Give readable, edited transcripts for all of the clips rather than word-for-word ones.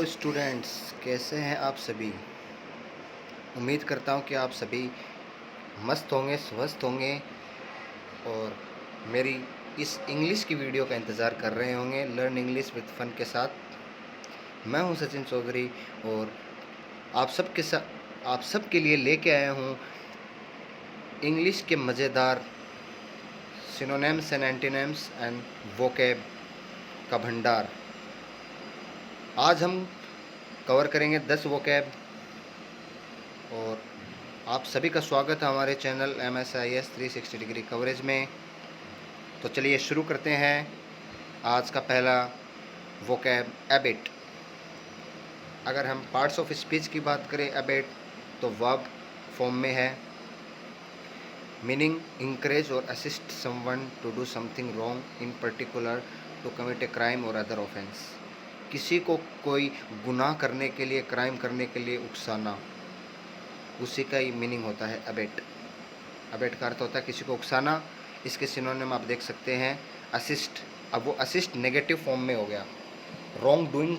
Students, कैसे हैं आप सभी। उम्मीद करता हूं कि आप सभी मस्त होंगे, स्वस्थ होंगे और मेरी इस इंग्लिश की वीडियो का इंतज़ार कर रहे होंगे लर्न इंग्लिश विद फन के साथ। मैं हूं सचिन चौधरी और आप सब के लिए लेके आया हूं इंग्लिश के मज़ेदार सिनोनिम्स एंड एंटीनिम्स एंड वोकैब का भंडार। आज हम कवर करेंगे 10 वोकैब और आप सभी का स्वागत है हमारे चैनल MSIS 360 डिग्री कवरेज में। तो चलिए शुरू करते हैं। आज का पहला वोकैब एबिट। अगर हम पार्ट्स ऑफ स्पीच की बात करें एबिट तो वर्ब फॉर्म में है। मीनिंग इंकरेज और assist someone to do something wrong in particular to commit a crime और अदर ऑफेंस। किसी को कोई गुनाह करने के लिए, क्राइम करने के लिए उकसाना, उसी का ही मीनिंग होता है अबेट। अबेट का अर्थ होता है किसी को उकसाना। इसके सिनोनिम आप देख सकते हैं असिस्ट। अब वो असिस्ट नेगेटिव फॉर्म में हो गया। रॉन्ग डूइंग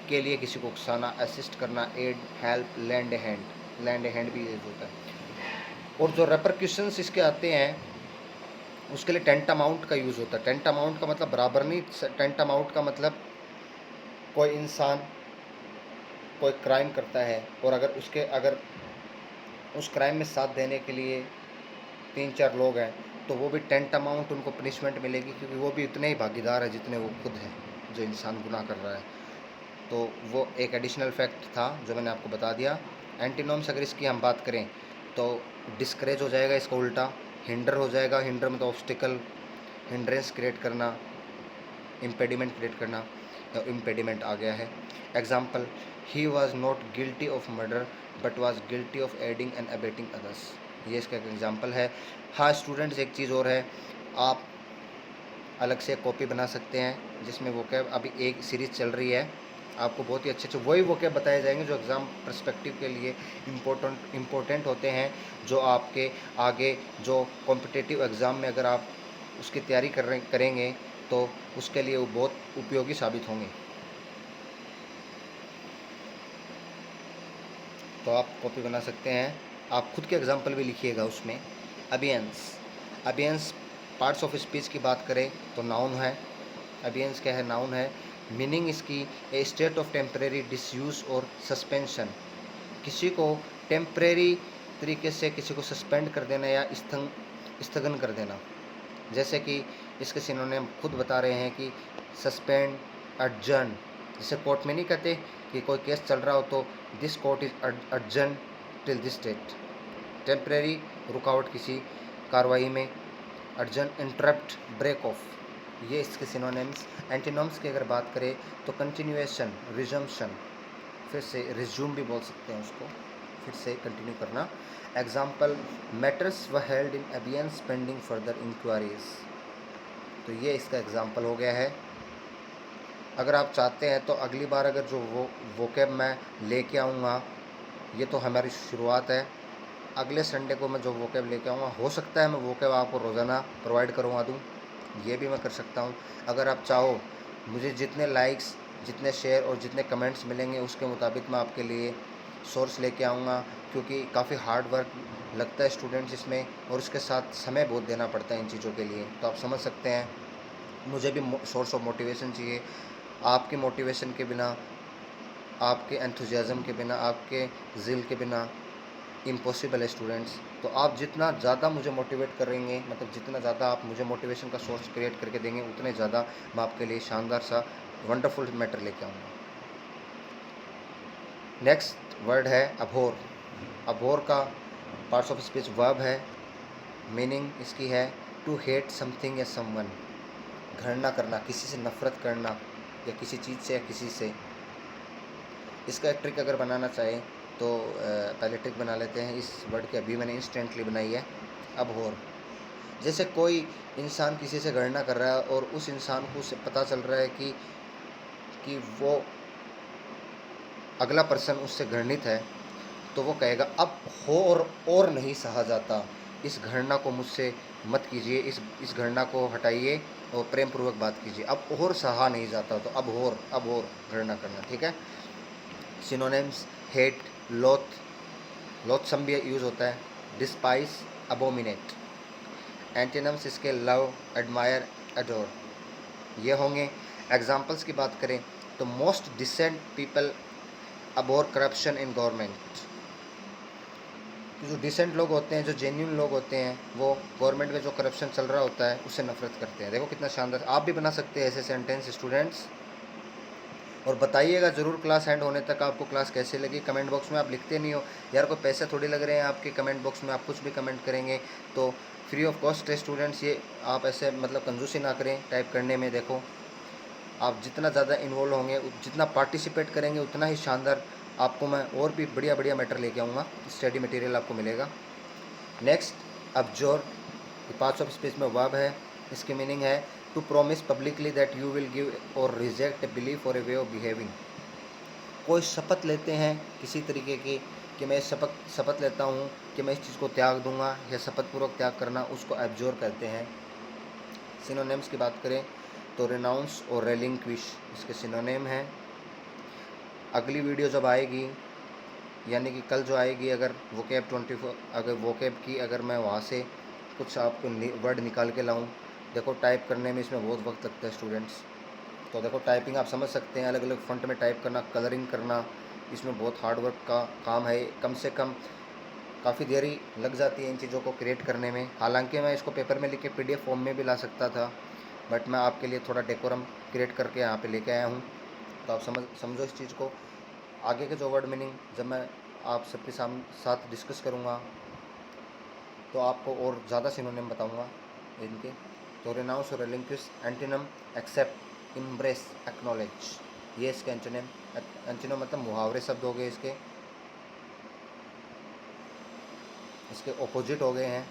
के लिए किसी को उकसाना, असिस्ट करना, एड, हेल्प, लैंड ए हैंड। लैंड ए हैंड भी यूज होता है। और जो रेपरक्यूशंस इसके आते हैं उसके लिए टेंट अमाउंट का यूज़ होता है। टेंट अमाउंट का मतलब बराबर नहीं, टेंट अमाउंट का मतलब कोई इंसान कोई क्राइम करता है और अगर उस क्राइम में साथ देने के लिए 3-4 लोग हैं तो वो भी टेंट अमाउंट उनको पनिशमेंट मिलेगी, क्योंकि वो भी उतने ही भागीदार है जितने वो खुद हैं, जो इंसान गुनाह कर रहा है। तो वो एक एडिशनल फैक्ट था जो मैंने आपको बता दिया। एंटीनोम्स अगर इसकी हम बात करें तो डिस्करेज हो जाएगा, इसका उल्टा हिंडर हो जाएगा। हिंडर मतलब ऑब्स्टिकल, हिंड्रेंस क्रिएट करना, इम्पेडिमेंट क्रिएट करना, इम्पेडिमेंट आ गया है। Example, he was not guilty of murder but was guilty of adding and abetting others. ये इसका एक एग्जाम्पल है। हाँ स्टूडेंट्स, एक चीज़ और है, आप अलग से कॉपी बना सकते हैं जिसमें वोकैब, अभी एक सीरीज़ चल रही है, आपको बहुत ही अच्छे अच्छे वही वोकैब बताए जाएंगे जो एग्ज़ाम पर्सपेक्टिव के लिए इम्पोर्टेंट होते हैं, जो आपके आगे जो कॉम्पिटिटिव एग्ज़ाम में अगर आप उसकी तैयारी करेंगे तो उसके लिए वो बहुत उपयोगी साबित होंगे। तो आप कॉपी बना सकते हैं, आप खुद के एग्जाम्पल भी लिखिएगा उसमें। अबियंस, अबियंस पार्ट्स ऑफ स्पीच की बात करें तो नाउन है। अबियंस क्या है? नाउन है। मीनिंग इसकी ए स्टेट ऑफ टेम्परेरी डिसयूज और सस्पेंशन। किसी को टेम्परेरी तरीके से किसी को सस्पेंड कर देना या स्थगन कर देना। जैसे कि इसके सिनोनिम खुद बता रहे हैं कि सस्पेंड, अर्जन। जैसे कोर्ट में नहीं कहते कि कोई केस चल रहा हो तो दिस कोर्ट इज अर्जन टिल दिस डेट। टेम्परेरी रुकावट किसी कार्रवाई में। अर्जन, इंटरप्ट, ब्रेक ऑफ, ये इसके सिनोनिम्स। एंटीनोम्स की अगर बात करें तो कंटिन्यूएशन, रिजम्पशन, फिर से रिज्यूम भी बोल सकते हैं उसको, फिर से कंटिन्यू करना। Example, matters were held in abeyance pending further inquiries. तो ये इसका एग्जाम्पल हो गया है। अगर आप चाहते हैं तो अगली बार अगर जो वोकैब मैं लेके आऊँगा, ये तो हमारी शुरुआत है, अगले संडे को मैं जो वोकैब लेके आऊँगा, हो सकता है मैं वोकैब आपको रोज़ाना प्रोवाइड करवा दूँ, ये भी मैं कर सकता हूँ। अगर आप चाहो, मुझे जितने लाइक्स, जितने शेयर और जितने कमेंट्स मिलेंगे उसके मुताबिक मैं आपके लिए सोर्स लेके आऊँगा, क्योंकि काफ़ी हार्ड वर्क लगता है स्टूडेंट्स इसमें और उसके साथ समय बहुत देना पड़ता है इन चीज़ों के लिए। तो आप समझ सकते हैं मुझे भी सोर्स ऑफ मोटिवेशन चाहिए। आपके मोटिवेशन के बिना, आपके एंथुजियाज़म के बिना, आपके ज़िल के बिना इम्पॉसिबल है स्टूडेंट्स। तो आप जितना ज़्यादा मुझे मोटिवेट करेंगे, मतलब जितना ज़्यादा आप मुझे मोटिवेशन का सोर्स क्रिएट करके देंगे, उतने ज़्यादा मैं आपके लिए शानदार सा वंडरफुल मैटर लेके आऊँगा। नेक्स्ट वर्ड है अभोर। अभोर का पार्ट्स ऑफ स्पीच वर्ब है। मीनिंग इसकी है टू हेट समथिंग या समवन। घृणा करना, किसी से नफ़रत करना या किसी चीज़ से या किसी से। इसका एक ट्रिक अगर बनाना चाहें तो पहले ट्रिक बना लेते हैं इस वर्ड की, अभी मैंने इंस्टेंटली बनाई है। अबहोर, जैसे कोई इंसान किसी से घृणा कर रहा है और उस इंसान को पता चल रहा है कि वो अगला पर्सन उससे घृणित है, तो वो कहेगा अब और नहीं सहा जाता, इस घृणा को मुझसे मत कीजिए, इस घृणा को हटाइए और प्रेम पूर्वक बात कीजिए। अब और सहा नहीं जाता, तो अब और घृणा करना, ठीक है। सिनोनिम्स हेट, लोथसम भी यूज़ होता है, डिस्पाइस, अबोमिनेट। एंटीनम्स इसके लव, एडमायर, अडोर, ये होंगे। एग्जाम्पल्स की बात करें तो most decent people abhor corruption in government. जो डिसेंट लोग होते हैं, जो जेन्यून लोग होते हैं, वो गवर्नमेंट में जो करप्शन चल रहा होता है उससे नफरत करते हैं। देखो कितना शानदार, आप भी बना सकते हैं ऐसे सेंटेंस स्टूडेंट्स। और बताइएगा ज़रूर क्लास एंड होने तक आपको क्लास कैसे लगी। कमेंट बॉक्स में आप लिखते नहीं हो यार, कोई पैसे थोड़ी लग रहे हैं आपके कमेंट बॉक्स में, आप कुछ भी कमेंट करेंगे तो फ्री ऑफ कॉस्ट है स्टूडेंट्स। ये आप ऐसे मतलब कंजूसी ना करें टाइप करने में। देखो आप जितना ज़्यादा इन्वॉल्व होंगे, जितना पार्टिसिपेट करेंगे, उतना ही शानदार आपको मैं और भी बढ़िया बढ़िया मैटर लेके आऊँगा, स्टडी मटेरियल आपको मिलेगा। Next, abjure, parts of speech में वर्ब है। इसकी मीनिंग है to promise publicly that you will give और रिजेक्ट ए बिलीफ और ए वे ऑफ बिहेविंग। कोई शपथ लेते हैं किसी तरीके की कि मैं शपथ लेता हूँ कि मैं इस चीज़ को त्याग दूंगा, या शपथपूर्वक त्याग करना, उसको एब्जॉर्ब कहते हैं। सिनोनिम्स की बात करें तो रेनाउंस और रेलिंक्विश इसके सिनोनिम हैं। अगली वीडियो जब आएगी, यानी कि कल जो आएगी, अगर वोकैब 24, अगर वोकैब की अगर मैं वहाँ से कुछ आपको वर्ड निकाल के लाऊं, देखो टाइप करने में इसमें बहुत वक्त लगता है स्टूडेंट्स। तो देखो टाइपिंग आप समझ सकते हैं, अलग अलग फॉन्ट में टाइप करना, कलरिंग करना, इसमें बहुत हार्ड वर्क का काम है। कम से कम काफ़ी देरी लग जाती है इन चीज़ों को क्रिएट करने में। हालांकि मैं इसको पेपर में लिख के PDF फॉर्म में भी ला सकता था, बट मैं आपके लिए थोड़ा डेकोरम क्रिएट करके यहाँ पे लेके आया हूँ। तो आप समझो इस चीज़ को। आगे के जो वर्ड मीनिंग जब मैं आप सबके साथ डिस्कस करूँगा तो आपको और ज़्यादा सिनोनिम बताऊँगा इनके। तो रेनाउंस और relinquish, antonym accept, embrace, acknowledge, ये इसके एंटीनम। एंटीनम मतलब मुहावरे शब्द हो गए इसके ऑपोजिट हो गए हैं।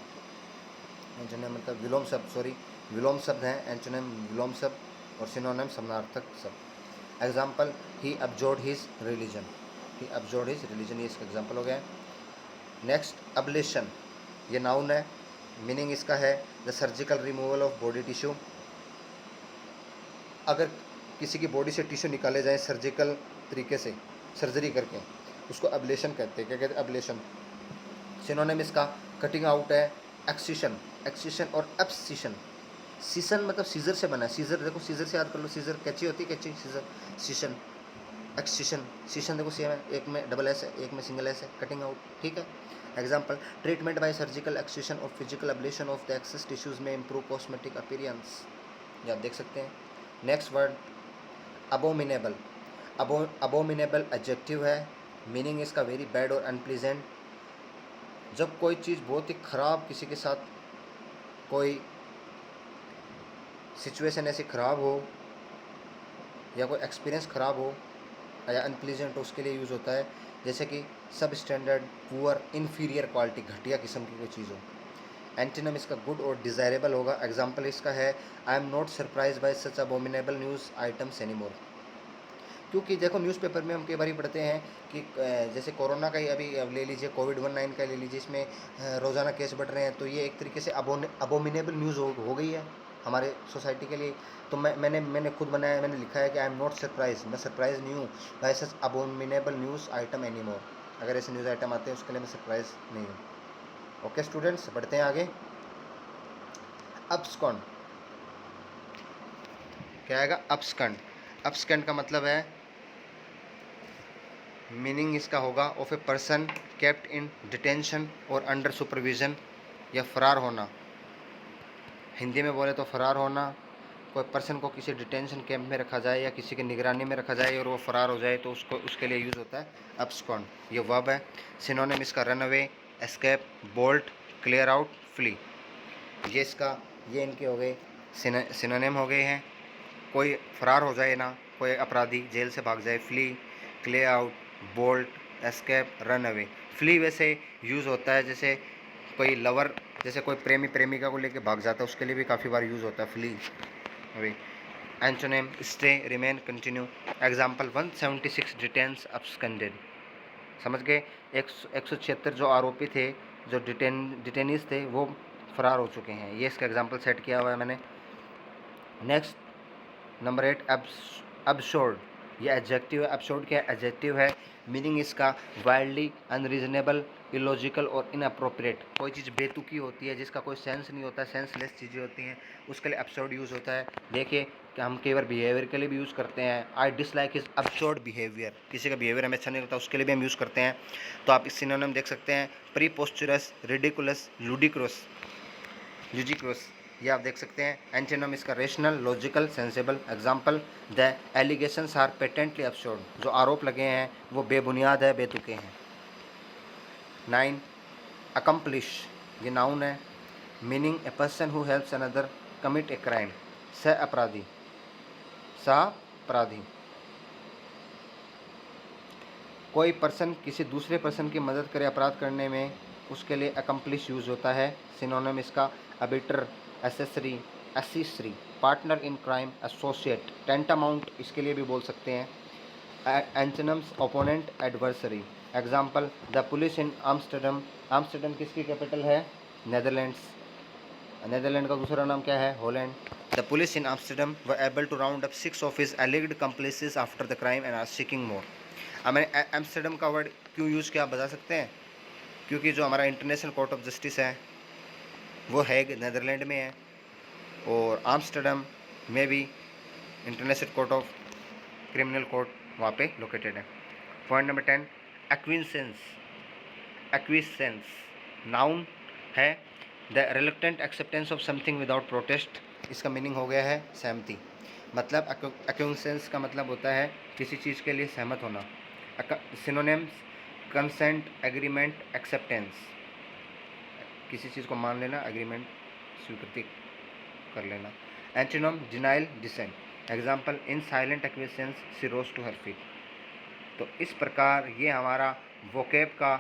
एंटोनिम मतलब विलोम शब्द, विलोम शब्द हैं एंटोनिम, विलोम शब्द, और सिनोनिम समानार्थक शब्द। एग्जाम्पल, ही अब्जॉर्ब्ड हिज रिलीजन, ही अब्जॉर्ब्ड हिज रिलीजन, ये इसका एग्जाम्पल हो गया। नेक्स्ट, अब्लेशन, ये नाउन है। मीनिंग इसका है the surgical removal of body tissue. अगर किसी की बॉडी से टिश्यू निकाले जाए सर्जिकल तरीके से, सर्जरी करके, उसको अब्लेशन कहते हैं। क्या कहते हैं? अब्लेशन। सिनोनिम इसका कटिंग आउट है, एक्सिशन, एक्सिशन और एब्सिशन। सीसन मतलब सीजर से बना है, सीजर देखो, सीजर से याद कर लो, सीजर कैची होती है, कैची, सीजर, सीशन, एक्सिशन, सीशन देखो सेम है, एक में डबल एस है, एक में सिंगल एस है, कटिंग आउट, ठीक है। Example, treatment by surgical excision और physical ablation of the excess tissues में इम्प्रूव कॉस्मेटिक अपीयरेंस, ये आप देख सकते हैं। Next word, abominable. Abominable adjective है, मीनिंग इसका वेरी बैड और अनप्लीजेंट। जब कोई चीज़ बहुत ही ख़राब, किसी के साथ कोई सिचुएशन ऐसी ख़राब हो, या कोई एक्सपीरियंस ख़राब हो, या अनप्लीजेंट हो, उसके लिए यूज़ होता है। जैसे कि सब स्टैंडर्ड, पुअर, इन्फीरियर क्वालिटी, घटिया किस्म की कोई चीज़ हो। एंटीनम इसका गुड और डिज़ायरेबल होगा। एग्जाम्पल इसका है, I am not surprise by such abominable news items anymore. क्योंकि देखो न्यूज़पेपर में हम कई बार पढ़ते हैं कि जैसे कोरोना का ही अभी ले लीजिए, कोविड-19 का ले लीजिए, इसमें रोज़ाना केस बढ़ रहे हैं, तो ये एक तरीके से अबोमिनेबल न्यूज़ हो गई है हमारे सोसाइटी के लिए। तो मैंने खुद बनाया, मैंने लिखा है कि आई एम नॉट सरप्राइज, मैं सरप्राइज नहीं हूँ बाय सच अबोमिनेबल न्यूज़ आइटम एनीमोर। अगर ऐसे न्यूज़ आइटम आते हैं उसके लिए मैं सरप्राइज नहीं हूँ। ओके स्टूडेंट्स, बढ़ते हैं आगे। अब्सकॉन्ड, क्या आएगा? अपस्कंड। अपस्कंड का मतलब है, मीनिंग इसका होगा of a person kept in detention और अंडर सुपरविज़न, या फरार होना। हिंदी में बोले तो फरार होना। कोई पर्सन को किसी डिटेंशन कैंप में रखा जाए या किसी की निगरानी में रखा जाए और वो फरार हो जाए तो उसके लिए यूज़ होता है अब्सकॉन्ड, ये वर्ब है। सिनोनिम इसका run away, escape, bolt, clear out, flee, ये इनके हो गए सिनोनिम हो गए हैं। कोई फरार हो जाए ना, कोई अपराधी जेल से भाग जाए, flee, clear out, bolt, escape, run away. Flee वैसे यूज़ होता है जैसे कोई लवर, जैसे कोई प्रेमी प्रेमिका को लेके भाग जाता है, उसके लिए भी काफ़ी बार यूज़ होता है flee away. Antonym, stay, remain, continue. Example, 176 detenus absconded, समझ गए? 176 जो आरोपी थे, जो डिटेनीज थे, वो फरार हो चुके हैं। ये इसका एग्जाम्पल सेट किया हुआ है मैंने। Next, number 8, अब्सोर्ड। ये एडजेक्टिव है। एब्सर्ड क्या है? एडजेक्टिव है। मीनिंग इसका वाइल्डली, अनरीजनेबल, इलॉजिकल और इनअप्रोप्रिएट। कोई चीज़ बेतुकी होती है, जिसका कोई सेंस नहीं होता, सेंसलेस चीज़ें होती हैं, उसके लिए एब्सर्ड यूज़ होता है। देखिए कि हम कई बार बिहेवियर के लिए भी यूज़ करते हैं। I dislike his absurd behaviour, किसी का बिहेवियर हमें अच्छा नहीं लगता, उसके लिए भी हम यूज़ करते हैं। तो आप इस सिनोनिम देख सकते हैं, प्रीपोस्चरस, रिडिकुलस, लुडिक्रस, यूजिक्रस, ये आप देख सकते हैं। एंटोनिम इसका rational, logical, sensible. Example, the allegations are patently absurd, जो आरोप लगे हैं वो बेबुनियाद है, बेतुके हैं। 9, अकम्पलिश, ये नाउन है। Meaning a person who helps another commit a crime, सह अपराधी, सह अपराधी। कोई पर्सन किसी दूसरे पर्सन की मदद करे अपराध करने में, उसके लिए अकम्पलिश यूज़ होता है। सिनोनिम इसका abettor, accessory, accessory, partner in crime, associate, tantamount इसके लिए भी बोल सकते हैं। Antonyms, opponent, adversary. Example, the police in Amsterdam, Amsterdam किसकी कैपिटल है? नेदरलैंड्स। नेदरलैंड का दूसरा नाम क्या है? Holland. The police in Amsterdam were able to round up 6 of his alleged accomplices after the crime and are seeking more। अब मैंने Amsterdam का वर्ड क्यों यूज़ किया, आप बता सकते हैं? क्योंकि जो हमारा इंटरनेशनल कोर्ट ऑफ जस्टिस है वो हैग नेदरलैंड में है, और आम्स्टरडम में भी international court of criminal court वहाँ पे लोकेटेड है। Point number 10, एक्विसेंस। एक्विसेंस नाउन है। The reluctant acceptance of something without protest, इसका मीनिंग हो गया है सहमति। मतलब एक्विसेंस का मतलब होता है किसी चीज़ के लिए सहमत होना। सिनोनिम्स, कंसेंट, एग्रीमेंट, एक्सेप्टेंस, किसी चीज़ को मान लेना, एग्रीमेंट स्वीकृति कर लेना। Antonym, denial, dissent. Example, in silent acquiescence she rose to her feet. तो इस प्रकार ये हमारा वोकैब का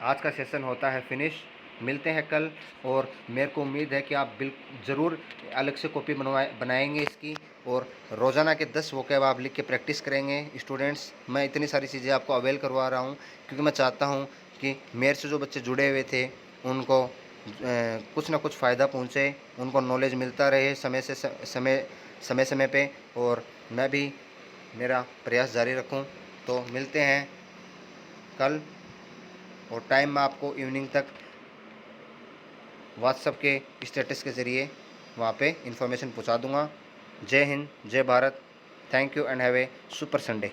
आज का सेशन होता है फिनिश। मिलते हैं कल, और मेरे को उम्मीद है कि आप ज़रूर अलग से कॉपी बनाएंगे इसकी, और रोज़ाना के 10 वोकैब आप लिख के प्रैक्टिस करेंगे। स्टूडेंट्स, मैं इतनी सारी चीज़ें आपको अवेल करवा रहा हूँ क्योंकि मैं चाहता हूँ कि मेरे से जो बच्चे जुड़े हुए थे उनको कुछ ना कुछ फ़ायदा पहुँचे, उनको नॉलेज मिलता रहे समय समय पे, और मैं भी मेरा प्रयास जारी रखूं। तो मिलते हैं कल, और टाइम मैं आपको इवनिंग तक व्हाट्सएप के स्टेटस के ज़रिए वहाँ पे इन्फॉर्मेशन पहुँचा दूँगा। जय हिंद, जय Bharat. Thank you and have a super Sunday.